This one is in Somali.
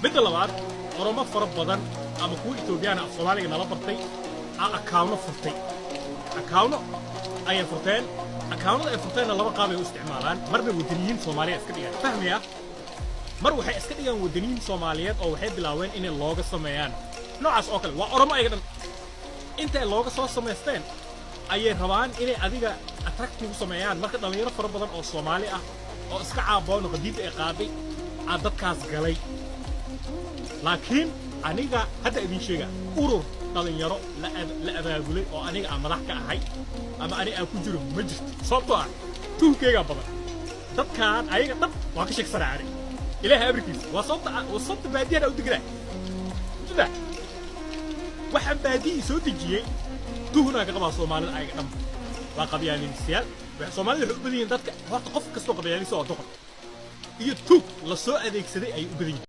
midda labaad oromo fara badan ama kuwa Ethiopian af Soomaaliga nala bartay account furtay account ay furteen account ay furteen laba qaab ay u isticmaalaan marna wadaniyiin Soomaaliyeed iska dhigaan fahmaya mar waxay iska dhigaan wadaniyiin Soomaaliyeed oo waxay bilaaween inay looga sameeyaan noocaas oo kale waa oromo ay dhan inta looga soo sameysteen ayay rabaan inay adiga attractive sameeyaan marka dhalinyaro fara badan oo Soomaali ah oo iska caaboon qadiid ay qaaday dadkaas galay laakiin aniga hadda idin sheega urur dhalinyaro la abaabulay oo aniga aan madax ka ahay ama aniga aan ku jiro ma jirto sababtoo ah tuunkeyga badan dadkaan ayaga dhan waa ka sheegsanaa ilaahay abrikiis wasabta baadiyana u digraa sida waxaan baadiyii soo dejiyey tuhuna ka qabaa Soomaalida ayaga dhan waa qabyaalinsiyaal wax Soomaalida wuxuu u badan yihiin dadka horta qof kastoo qabyaalinsi oo doqon iyo tuug la soo adeegsaday ay u badan yihiin